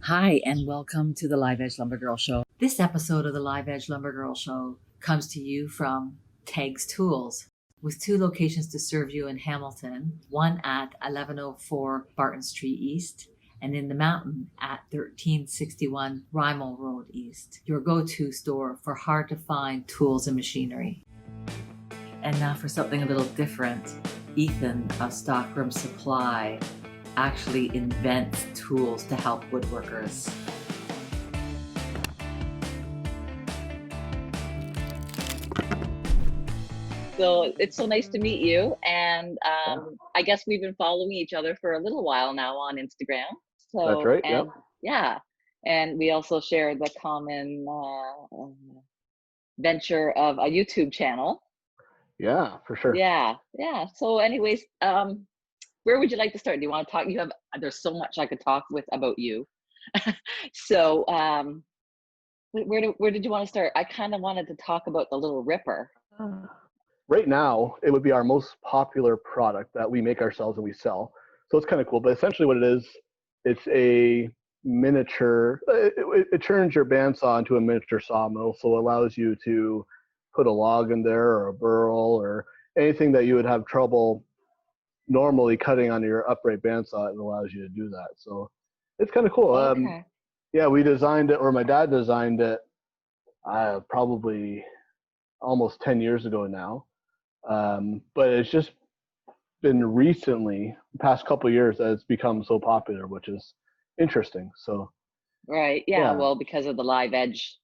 Hi, and welcome to the Live Edge Lumber Girl Show. This episode of the Live Edge Lumber Girl Show comes to you from Tags Tools, with 2 locations to serve you in Hamilton, one at 1104 Barton Street East, and in the mountain at 1361 Rymel Road East, your go-to store for hard-to-find tools and machinery. And now for something a little different. Ethan of Stockroom Supply actually invents tools to help woodworkers. So it's so nice to meet you. And I guess we've been following each other for a little while now on Instagram. So, that's right. And, yeah. And we also share the common venture of a YouTube channel. Yeah, for sure. Yeah. So anyways, where would you like to start? Do you want to talk? There's so much I could talk about you. So where did you want to start? I kind of wanted to talk about the little ripper. Right now, it would be our most popular product that we make ourselves and we sell. So it's kind of cool. But essentially what it is, it's a miniature, it turns your bandsaw into a miniature sawmill. So it allows you to put a log in there or a burl or anything that you would have trouble normally cutting on your upright bandsaw. It allows you to do that. So it's kind of cool. Okay. Yeah, we designed it, or my dad designed it probably almost 10 years ago now. But it's just been recently, the past couple of years, that it's become so popular, which is interesting. So right. Yeah. Well, because of the Live Edge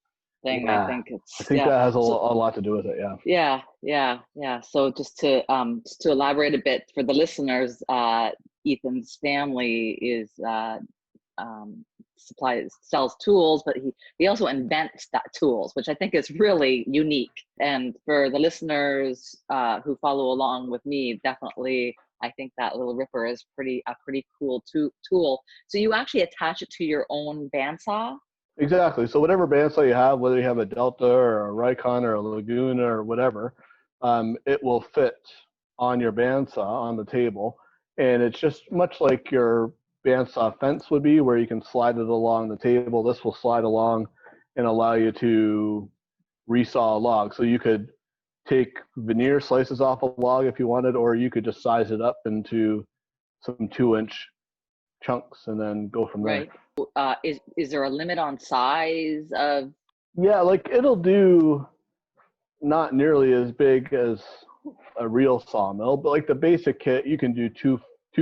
thing, yeah. I think that has a lot to do with it. Yeah. So just to elaborate a bit for the listeners, Ethan's family is sells tools, but he also invents that tools, which I think is really unique. And for the listeners who follow along with me, definitely I think that little ripper is a pretty cool tool. So you actually attach it to your own bandsaw? Exactly. So whatever bandsaw you have, whether you have a Delta or a Rikon or a Laguna or whatever, it will fit on your bandsaw on the table. And it's just much like your bandsaw fence would be, where you can slide it along the table. This will slide along and allow you to resaw a log. So you could take veneer slices off a log if you wanted, or you could just size it up into some 2-inch chunks and then go from there. Right. Is there a limit on size of? Yeah, like it'll do not nearly as big as a real sawmill, but like the basic kit, you can do 2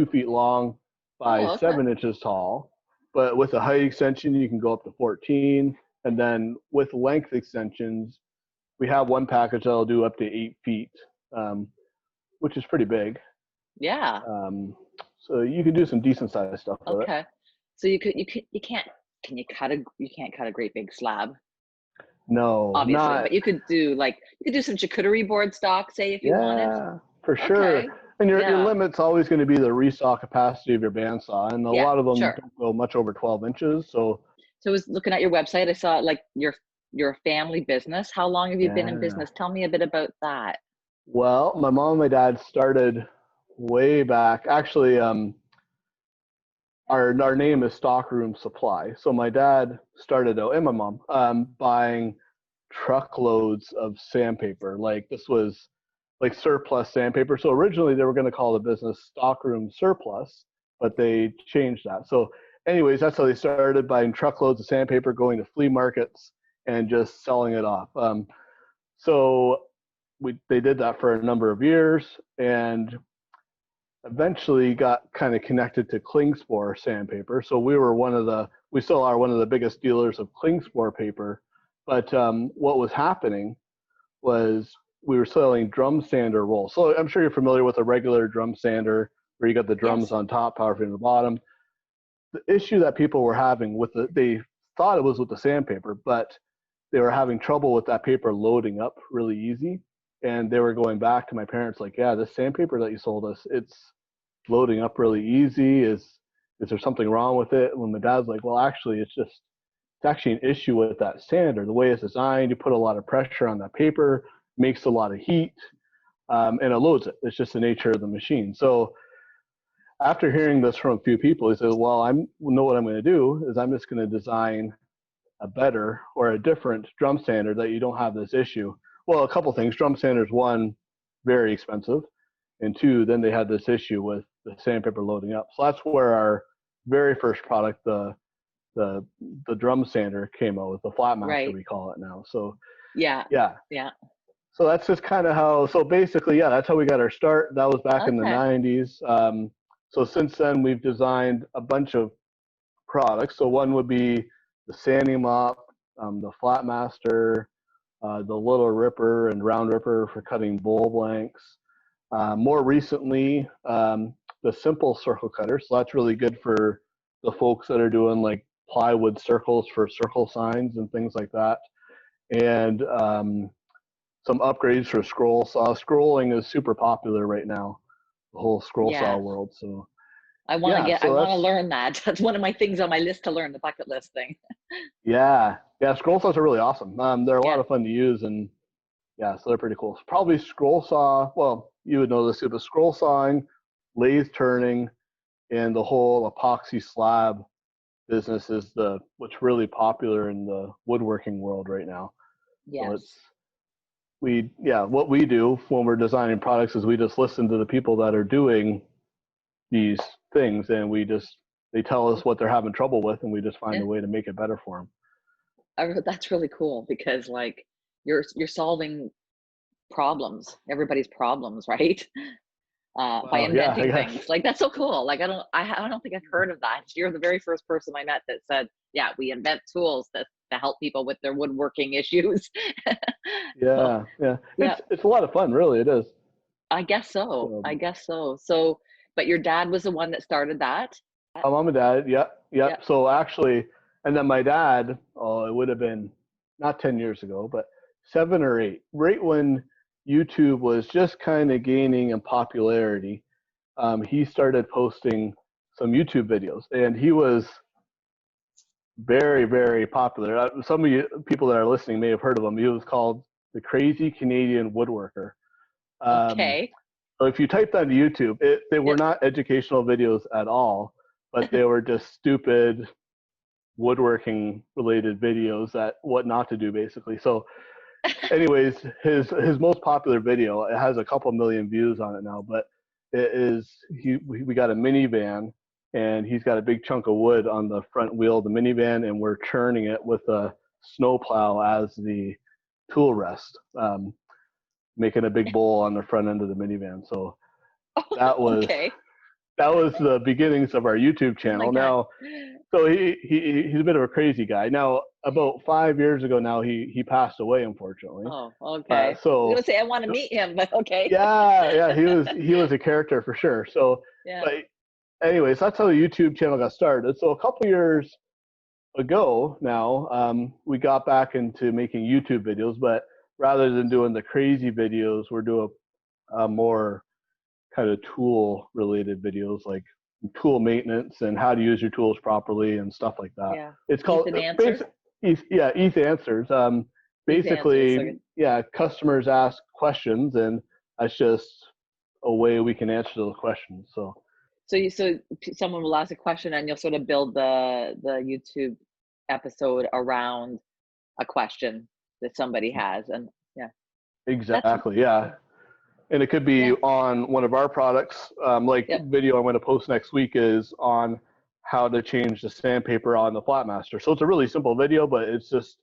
feet long by 7 inches tall. But with a height extension, you can go up to 14. And then with length extensions, we have one package that'll do up to 8 feet, which is pretty big. Yeah. So you can do some decent sized stuff with it. Okay. So you can't cut a great big slab? No, obviously, but you could do some charcuterie board stock, say, if you wanted. Yeah, for sure. Okay. And your limit's always going to be the resaw capacity of your bandsaw, and a lot of them don't go much over 12 inches. So I was looking at your website. I saw your family business. How long have you been in business? Tell me a bit about that. Well, my mom and my dad started way back. Actually, our name is Stockroom Supply. So my dad started out, and my mom, buying truckloads of sandpaper. Like this was like surplus sandpaper. So originally they were going to call the business Stockroom Surplus, but they changed that. So anyways, that's how they started, buying truckloads of sandpaper, going to flea markets and just selling it off. So they did that for a number of years, and eventually got kind of connected to Klingspor sandpaper. So we still are one of the biggest dealers of Klingspor paper. But what was happening was we were selling drum sander rolls. So I'm sure you're familiar with a regular drum sander where you got the drums on top, power feed on the bottom. The issue that people were having they thought it was with the sandpaper, but they were having trouble with that paper loading up really easy. And they were going back to my parents like, yeah, this sandpaper that you sold us, it's loading up really easy. Is there something wrong with it? And when my dad's like, well, actually, it's actually an issue with that sander. The way it's designed, you put a lot of pressure on that paper, makes a lot of heat, and it loads it. It's just the nature of the machine. So after hearing this from a few people, he said, well, I know what I'm going to do is I'm just going to design a better or a different drum sander that you don't have this issue. Well, a couple things. Drum sanders, one, very expensive, and two, then they had this issue with the sandpaper loading up. So that's where our very first product, the drum sander, came out with, the Flatmaster, we call it now. So yeah. So that's just kind of how. So basically, that's how we got our start. That was back in the 90s. So since then, we've designed a bunch of products. So one would be the sanding mop, the Flatmaster, the little ripper and round ripper for cutting bowl blanks. More recently, the simple circle cutter. So that's really good for the folks that are doing like plywood circles for circle signs and things like that. And some upgrades for scroll saw. Scrolling is super popular right now, the whole scroll saw world. So I want to learn that. That's one of my things on my list to learn, the bucket list thing. Yeah, scroll saws are really awesome. They're a lot of fun to use, and so they're pretty cool. So probably scroll saw, well, you would know this too, but scroll sawing, lathe turning, and the whole epoxy slab business is what's really popular in the woodworking world right now. Yes. So what we do when we're designing products is we just listen to the people that are doing these things, and they tell us what they're having trouble with, and we just find a way to make it better for them. That's really cool, because like you're solving problems, everybody's problems, right? By inventing things. Like, that's so cool. Like, I don't think I've heard of that. You're the very first person I met that said, we invent tools to help people with their woodworking issues. It's a lot of fun, really. It is. I guess so. So, but your dad was the one that started that? My mom and dad, yep. So actually, and then my dad, it would have been not 10 years ago, but 7 or 8, right when YouTube was just kind of gaining in popularity. He started posting some YouTube videos, and he was very, very popular. Some of you people that are listening may have heard of him. He was called the Crazy Canadian Woodworker. Okay. So if you typed on YouTube, they were not educational videos at all, but they were just stupid woodworking related videos that what not to do, basically. So anyways, his most popular video, it has a couple million views on it now, but it is we got a minivan, and he's got a big chunk of wood on the front wheel of the minivan, and we're churning it with a snowplow as the tool rest, making a big bowl on the front end of the minivan. So that was the beginnings of our YouTube channel. Now, so he's a bit of a crazy guy. Now, about 5 years ago now, he passed away, unfortunately. Oh, okay. So I was gonna say I want to meet him, but okay. He was a character for sure. So, but anyways, that's how the YouTube channel got started. So a couple years ago now, we got back into making YouTube videos, but rather than doing the crazy videos, we're doing more kind of tool related videos, like tool maintenance and how to use your tools properly and stuff like that. Yeah. It's called Ethanswers. Basically, customers ask questions, and that's just a way we can answer those questions. So someone will ask a question, and you'll sort of build the YouTube episode around a question that somebody has, and exactly, and it could be on one of our products. Video I'm going to post next week is on how to change the sandpaper on the Flatmaster. So it's a really simple video, but it's just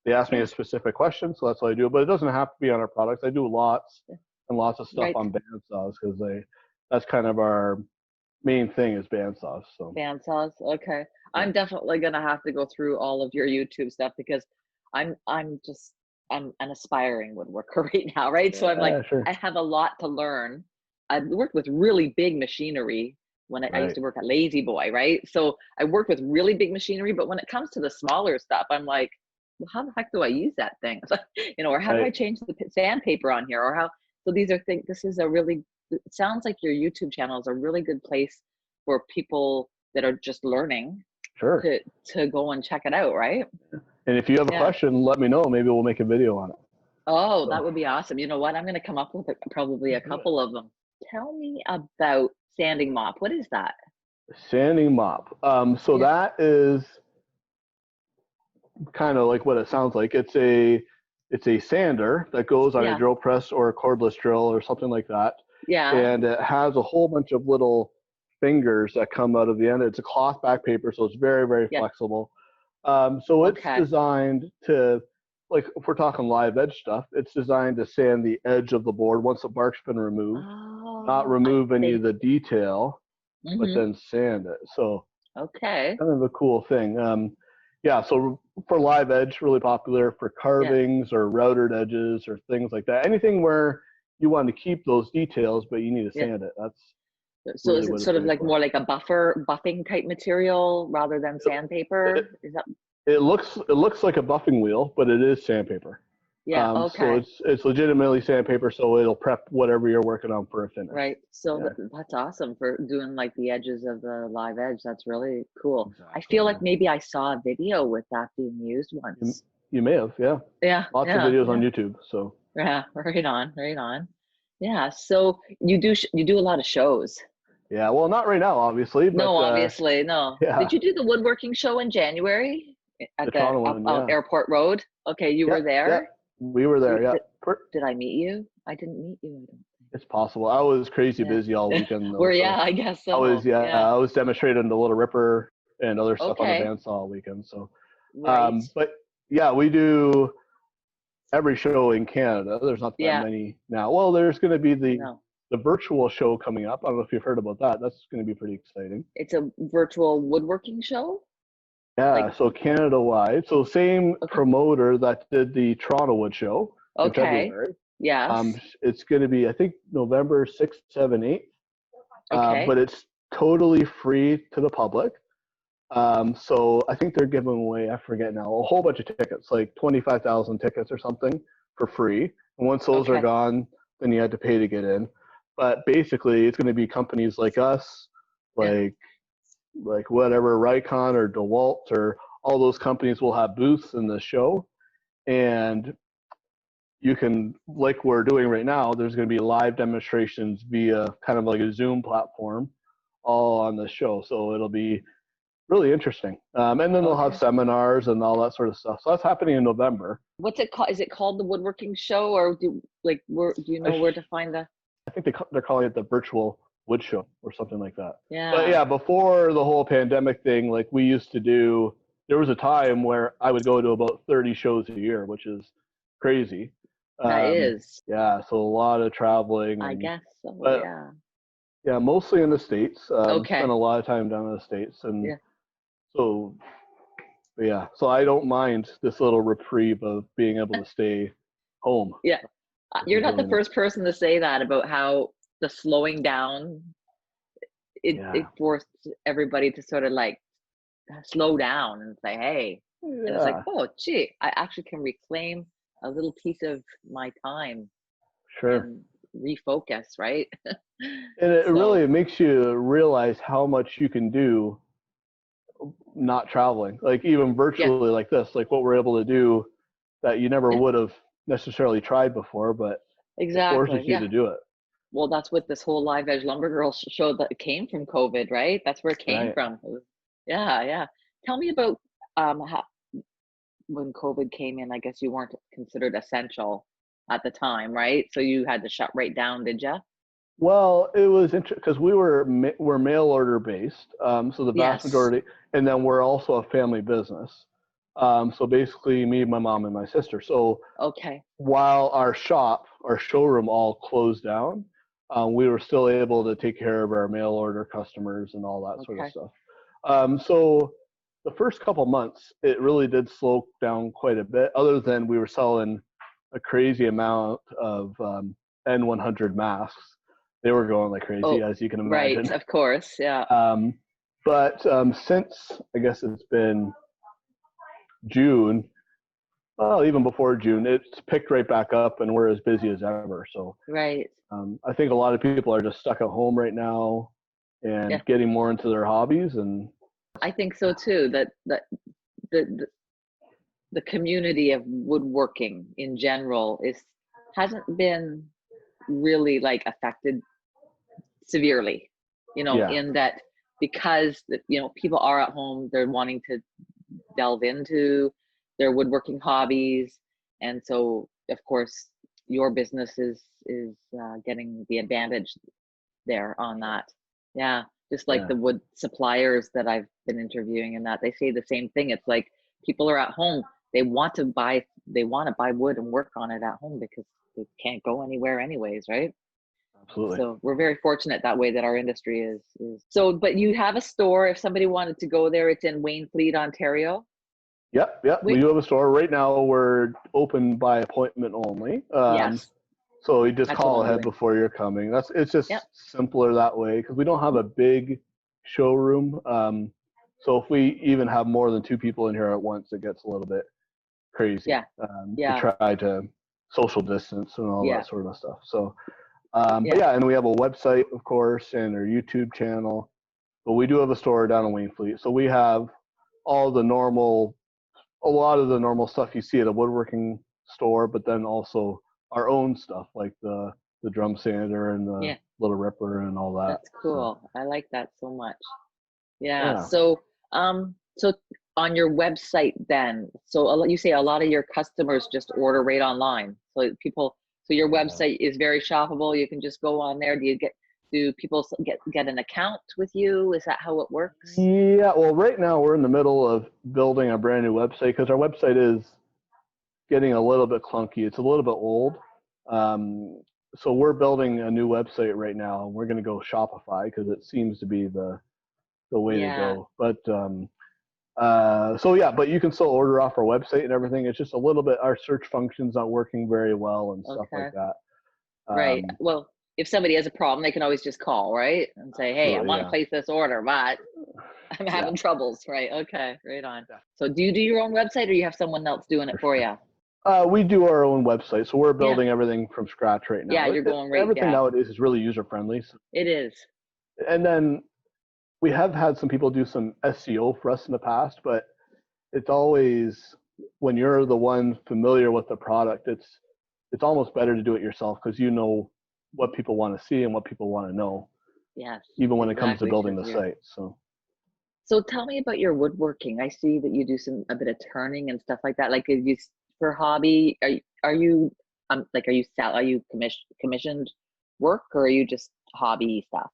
they ask me a specific question, so that's what I do. But it doesn't have to be on our products. I do lots and lots of stuff on bandsaws, because that's kind of our main thing is bandsaws. So bandsaws, okay. I'm definitely gonna have to go through all of your YouTube stuff, because I'm an aspiring woodworker right now, right? So I'm like, I have a lot to learn. I've worked with really big machinery when I used to work at Lazy Boy, right? So I worked with really big machinery, but when it comes to the smaller stuff, I'm like, well, how the heck do I use that thing? Or how do I change the sandpaper on here? Or how? So these are things. It sounds like your YouTube channel is a really good place for people that are just learning to go and check it out, right? And if you have a question, let me know. Maybe we'll make a video on it. Oh, that would be awesome. You know what? I'm going to come up with probably a couple of them. tell me about sanding mop. What is that? Sanding mop. So that is kind of like what it sounds like. It's a sander that goes on a drill press or a cordless drill or something like that. Yeah. And it has a whole bunch of little fingers that come out of the end. It's a cloth back paper, so it's very, very flexible. So it's designed to, like, if we're talking live edge stuff, it's designed to sand the edge of the board once the bark's been removed, not remove any of the detail, but then sand it. So kind of a cool thing. So for live edge, really popular for carvings or routed edges or things like that. Anything where you want to keep those details, but you need to sand it. That's so really is it sort of like more like a buffing type material rather than sandpaper? It looks like a buffing wheel, but it is sandpaper. Yeah. So it's legitimately sandpaper, so it'll prep whatever you're working on for a finish. Right. So that's awesome for doing like the edges of the live edge. That's really cool. Exactly. I feel like maybe I saw a video with that being used once. You may have, Yeah. Lots of videos on YouTube. So yeah, right on. Yeah. So you do a lot of shows. Yeah. Well, not right now, obviously. But, obviously, no. Yeah. Did you do the woodworking show in January at the Toronto one, Airport Road? Okay, you were there. Yeah. We were there. Did I meet you? I didn't meet you. I don't think. It's possible. I was crazy busy all weekend. Though, I guess so. I was demonstrating the Little Ripper and other stuff on the bandsaw all weekend. So, but yeah, we do every show in Canada. There's not that many now. Well, there's going to be the virtual show coming up. I don't know if you've heard about that. That's going to be pretty exciting. It's a virtual woodworking show? Yeah, so Canada-wide. So same promoter that did the Toronto Wood Show in February. Yes. It's going to be, I think, November 6th, 7th, 8th. But it's totally free to the public. So I think they're giving away, I forget now, a whole bunch of tickets, like 25,000 tickets or something for free. And once those are gone, then you had to pay to get in. But basically, it's going to be companies like us, like whatever, Rycon or DeWalt or all those companies will have booths in the show. And you can, like we're doing right now, there's going to be live demonstrations via kind of like a Zoom platform all on the show. So it'll be really interesting. And then they'll have seminars and all that sort of stuff. So that's happening in November. What's it called? Is it called the Woodworking Show, or do you know where to find the? I think they're calling it the Virtual Wood Show or something like that. Yeah. But yeah, before the whole pandemic thing, like we used to do, there was a time where I would go to about 30 shows a year, which is crazy. That is. Yeah, so a lot of traveling. I guess so. But, yeah, mostly in the States. Spent a lot of time down in the States, and so I don't mind this little reprieve of being able to stay home. Yeah, you're not the first person to say that about how the slowing down it forced everybody to sort of like slow down and say, hey, and it's like, oh gee, I actually can reclaim a little piece of my time and refocus, right? And it really makes you realize how much you can do not traveling, like even virtually like this, like what we're able to do that you never would have necessarily tried before, but it forces you to do it. Well, that's what this whole Live Edge LumberGirl show that came from COVID, right? That's where it came from. Yeah. Tell me about how, when COVID came in, I guess you weren't considered essential at the time, right? So you had to shut right down, did you? Well, it was interesting because we're mail order based, so the vast majority, and then we're also a family business. So basically, me, my mom, and my sister. So while our showroom all closed down, we were still able to take care of our mail order customers and all that sort of stuff. So the first couple months, it really did slow down quite a bit, other than we were selling a crazy amount of N100 masks. They were going like crazy, as you can imagine. Right, of course, yeah. But since, I guess it's been June, well, even before June, it's picked right back up and we're as busy as ever. So I think a lot of people are just stuck at home right now and getting more into their hobbies. And I think so too, that the community of woodworking in general hasn't been really like affected severely, Yeah. in that, because people are at home, they're wanting to delve into their woodworking hobbies, and so of course your business is getting the advantage there on that. Yeah, just like Yeah. the wood suppliers that I've been interviewing, and that they say the same thing. It's like people are at home, they want to buy wood and work on it at home because they can't go anywhere anyways, right? Absolutely. So we're very fortunate that way that our industry is so. But you have a store. If somebody wanted to go there, it's in Wainfleet, Ontario. Yep. We do have a store right now. We're open by appointment only. Yes, So you just that's call what I'm ahead doing. before you're coming. It's just Yep. simpler that way because we don't have a big showroom. So if we even have more than 2 people in here at once, it gets a little bit crazy. Yeah. To try to social distance and all that sort of stuff. So, but yeah, and we have a website, of course, and our YouTube channel. But we do have a store down in Wainfleet. So we have all a lot of the normal stuff you see at a woodworking store, but then also our own stuff like the drum sander and the little ripper and all that. That's cool. So, I like that so much. Yeah. Yeah. So so on your website then, so you say a lot of your customers just order right online. So your website is very shoppable. You can just go on there. Do people get an account with you? Is that how it works? Yeah, well, right now we're in the middle of building a brand new website because our website is getting a little bit clunky. It's a little bit old. So we're building a new website right now. We're going to go Shopify because it seems to be the way to go. But but you can still order off our website and everything. It's just a little bit, our search function's not working very well and stuff like that. Right. Well, if somebody has a problem, they can always just call, right? And say, hey, I want to place this order, but I'm having troubles, right? Okay, right on. Yeah. So do you do your own website or you have someone else doing it for you? We do our own website. So we're building everything from scratch right now. Yeah, you're going right Everything nowadays is really user-friendly. So. It is. And then we have had some people do some SEO for us in the past, but it's always, when you're the one familiar with the product, it's almost better to do it yourself because you know what people want to see and what people want to know. Yes. Even when it comes to building the site. So tell me about your woodworking. I see that you do a bit of turning and stuff like that. Like, for hobby, are you commissioned work or are you just hobby stuff?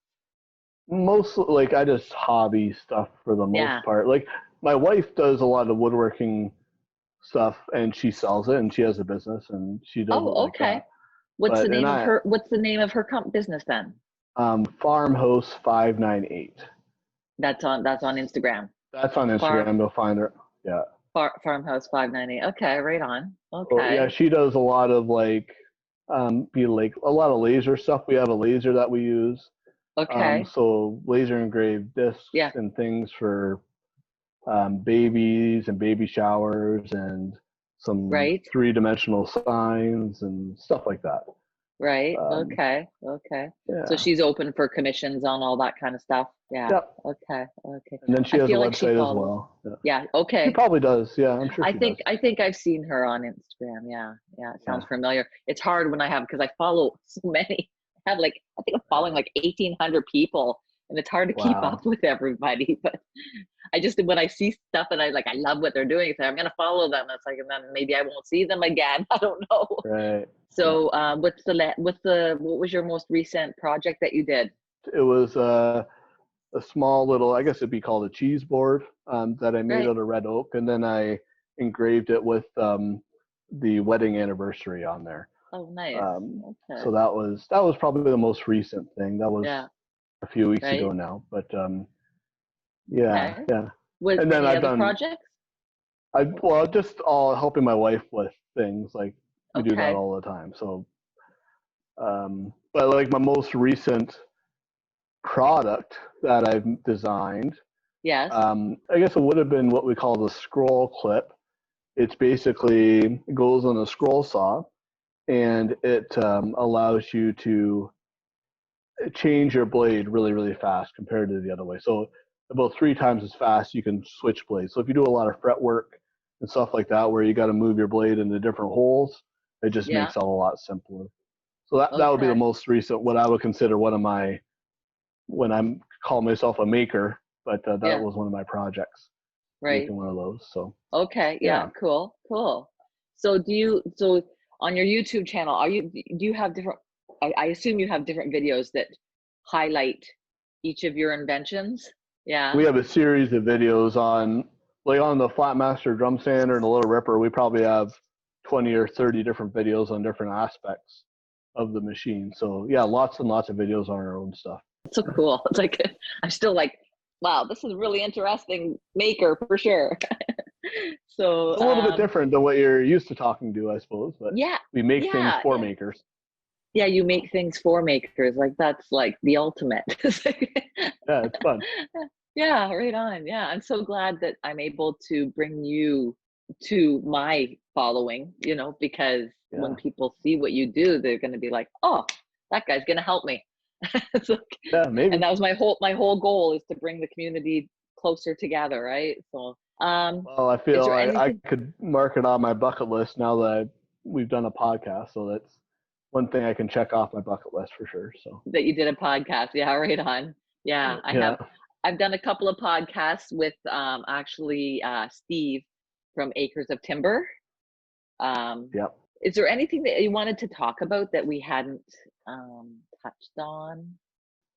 Mostly, I just hobby stuff for the most part. Like, my wife does a lot of woodworking stuff and she sells it and she has a business and she does it like that. What's the name of her business then? Farmhouse 598. That's on Instagram. That's on Instagram. You'll find her. Yeah. Farmhouse 598. Okay, right on. Okay. Well, yeah, she does a lot of a lot of laser stuff. We have a laser that we use. Okay. So laser engraved discs and things for babies and baby showers and some 3-dimensional signs and stuff like that. Right. Okay. Yeah. So she's open for commissions on all that kind of stuff. Yeah. Yep. Okay. And then she has a website as well. Yeah. Okay. She probably does. Yeah, I'm sure. I think I've seen her on Instagram. Yeah. It sounds familiar. It's hard when because I follow so many. I think I'm following 1,800 people, and it's hard to keep up with everybody. But when I see stuff and I love what they're doing, so I'm gonna follow them. It's and then maybe I won't see them again. I don't know. Right. So, what was your most recent project that you did? It was a small little, I guess it'd be called a cheese board that I made out of red oak, and then I engraved it with the wedding anniversary on there. Oh, nice. Okay. So that was probably the most recent thing. That was a few weeks ago now, but yeah. Was and then any I've other done projects? Just all helping my wife with things we do that all the time. So, but my most recent product that I've designed, I guess it would have been what we call the scroll clip. It's basically goes on a scroll saw, and it allows you to change your blade really, really fast compared to the other way. So about 3 times as fast you can switch blades. So if you do a lot of fret work and stuff like that, where you got to move your blade into different holes, it just makes it a lot simpler. So that would be the most recent, what I would consider one of my when I'm call myself a maker, but that Yeah. was one of my projects, Right. making one of those. So Okay. Yeah. Cool. So so on your YouTube channel, do you have different, I assume you have different videos that highlight each of your inventions? Yeah. we have a series of videos on, like on the Flatmaster drum sander and the Little Ripper, we probably have 20 or 30 different videos on different aspects of the machine. So yeah, lots and lots of videos on our own stuff. It's so cool. It's like, I'm still like, wow, this is a really interesting maker for sure. So It's a little bit different than what you're used to talking to, I suppose, but yeah, we make things for makers. Yeah, you make things for makers. Like that's like the ultimate. Yeah, it's fun. Yeah, right on. Yeah, I'm so glad that I'm able to bring you to my following, because when people see what you do, they're going to be like, oh, that guy's going to help me. Yeah, maybe. And that was my whole goal, is to bring the community closer together, right? So well, I feel I could mark it on my bucket list now that we've done a podcast, so that's one thing I can check off my bucket list for sure. So that you did a podcast. Yeah, right on. Yeah, I've done a couple of podcasts with actually Steve from Acres of Timber. Yep. Is there anything that you wanted to talk about that we hadn't touched on?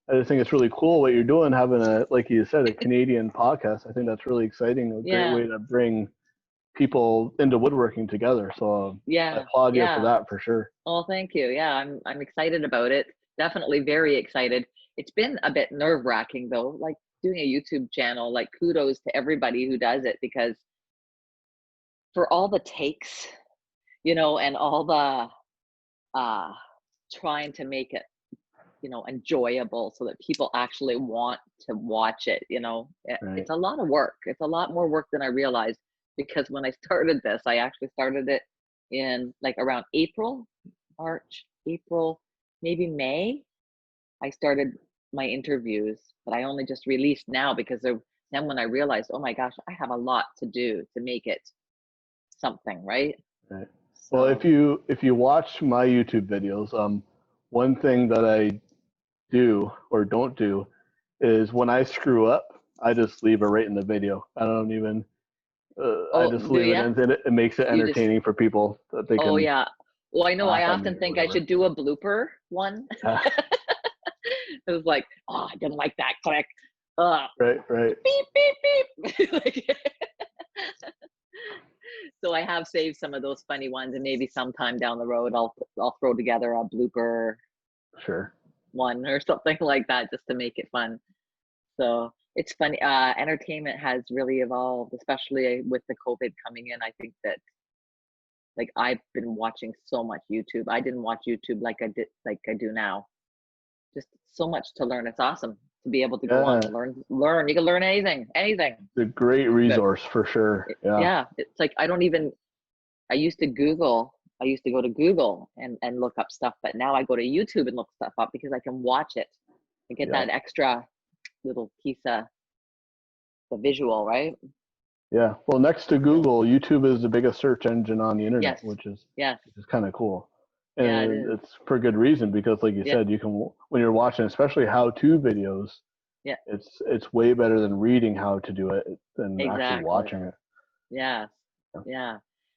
I just think it's really cool what you're doing, having like you said, a Canadian podcast. I think that's really exciting. A great way to bring people into woodworking together. So I applaud you for that, for sure. Oh, thank you. Yeah, I'm excited about it. Definitely very excited. It's been a bit nerve-wracking though, like doing a YouTube channel. Like kudos to everybody who does it, because for all the takes, and all the trying to make it enjoyable so that people actually want to watch it. It's a lot of work. It's a lot more work than I realized, because when I started this, I actually started it in like around March, April, maybe May. I started my interviews, but I only just released now, because then when I realized, oh my gosh, I have a lot to do to make it something, right? Right. So, well, if you watch my YouTube videos, one thing that I do or don't do is when I screw up, I just leave it right in the video. I don't even. I just leave it in, and it makes it entertaining for people that they can. Oh yeah. Well, I know. I often think I should do a blooper one. It was like, oh, I didn't like that click. Right. Beep beep beep. So I have saved some of those funny ones, and maybe sometime down the road I'll throw together a blooper. Sure. One or something like that, just to make it fun. So it's funny. Entertainment has really evolved, especially with the COVID coming in. I think that, like, I've been watching so much YouTube. I didn't watch YouTube like I do now. Just so much to learn. It's awesome to be able to go on and learn. You can learn anything. It's a great resource for sure. Yeah. It's like I used to go to Google and look up stuff, but now I go to YouTube and look stuff up, because I can watch it and get that extra little piece of the visual, right? Yeah. Well, next to Google, YouTube is the biggest search engine on the internet, which is kind of cool. And it's for good reason, because like you said, you can, when you're watching, especially how-to videos, it's way better than reading how to do it than actually watching it. Yeah.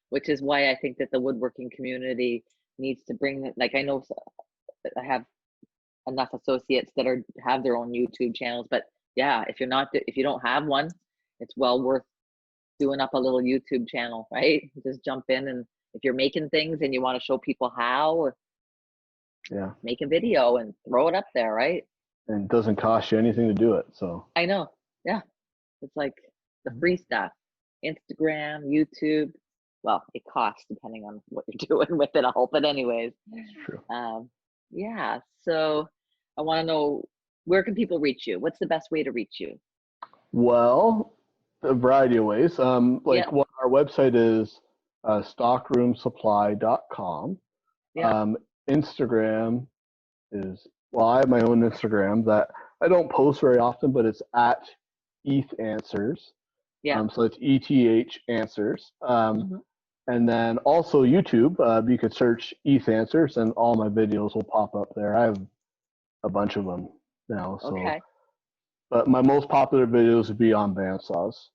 Which is why I think that the woodworking community needs to bring, like, I know I have enough associates that have their own YouTube channels, but if you don't have one, it's well worth doing up a little YouTube channel, right? Just jump in, and if you're making things and you want to show people how, make a video and throw it up there, right? And it doesn't cost you anything to do it, so. I know, it's like the free stuff. Instagram, YouTube, well, it costs depending on what you're doing with it all, but anyways. That's true. So I want to know, where can people reach you? What's the best way to reach you? Well, a variety of ways. What our website is stockroomsupply.com. Instagram is, I have my own Instagram that I don't post very often, but it's at Ethanswers. So it's ETH Answers. And then also YouTube, you could search Ethanswers and all my videos will pop up there. I have a bunch of them. now. So, Okay. but my most popular videos would be on bandsaws.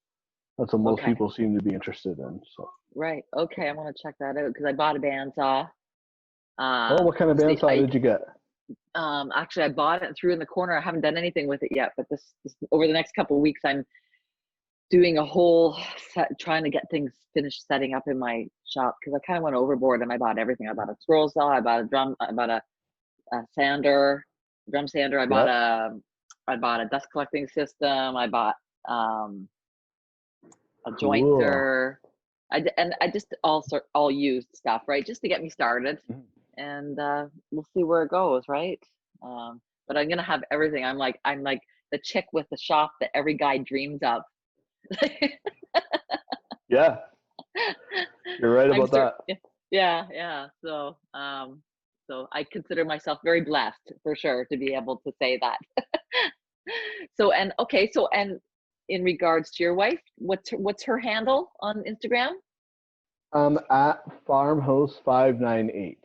That's what most Okay. people seem to be interested in. So, Right. Okay. I want to check that out because I bought a bandsaw. what kind of bandsaw did you get? Actually, I bought it and threw it in the corner. I haven't done anything with it yet, but this over the next couple of weeks, I'm doing a whole set, trying to get things finished setting up in my shop because I kind of went overboard and I bought everything. I bought a scroll saw, I bought a sander, drum sander. I bought a dust collecting system. I bought a jointer. I just all used stuff, right, just to get me started, and we'll see where it goes, right? But I'm gonna have everything. I'm like the chick with the shop that every guy dreams of. Yeah, you're right about that. Yeah. So I consider myself very blessed for sure to be able to say that. So in regards to your wife, what's her handle on Instagram? At farmhouse598.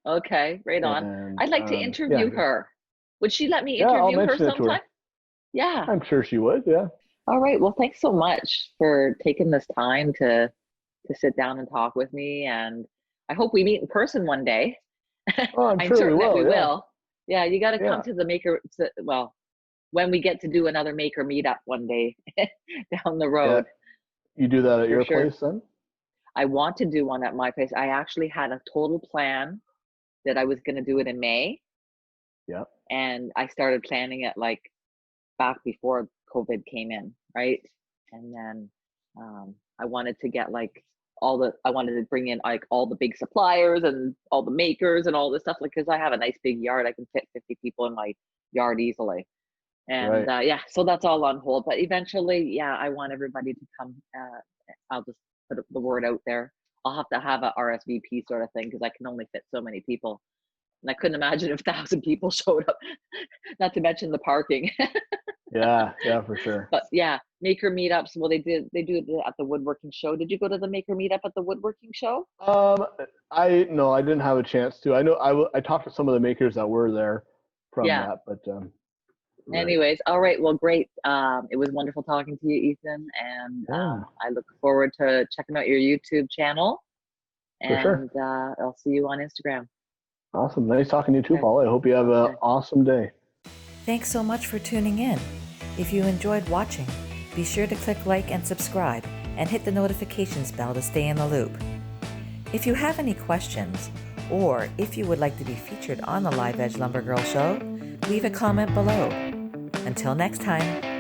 Okay, right on. And, I'd like to interview her. Would she let me interview her sometime? Yeah. I'm sure she would. Yeah. All right. Well, thanks so much for taking this time to sit down and talk with me, and I hope we meet in person one day. Oh, I'm sure certain we will. that we will. Yeah, you got to come to the maker. Well, when we get to do another maker meetup one day down the road. Yeah. You do that at your place then? I want to do one at my place. I actually had a total plan that I was going to do it in May. Yeah. And I started planning it like back before COVID came in, right? And then I wanted to get like I wanted to bring in like all the big suppliers and all the makers and all this stuff, like, because I have a nice big yard. I can fit 50 people in my yard easily. And so that's all on hold. But eventually, I want everybody to come. I'll just put the word out there. I'll have to have a RSVP sort of thing because I can only fit so many people. And I couldn't imagine if 1,000 people showed up, not to mention the parking. Yeah, for sure. But maker meetups. Well, they do it at the woodworking show. Did you go to the maker meetup at the woodworking show? I didn't have a chance to. I know I talked to some of the makers that were there from that, but anyways, all right. Well, great. It was wonderful talking to you, Ethan, and I look forward to checking out your YouTube channel. And for sure. I'll see you on Instagram. Awesome. Nice talking to you too, Paul. I hope you have an awesome day. Thanks so much for tuning in. If you enjoyed watching, be sure to click like and subscribe and hit the notifications bell to stay in the loop. If you have any questions, or if you would like to be featured on the Live Edge Lumber Girl show, leave a comment below. Until next time.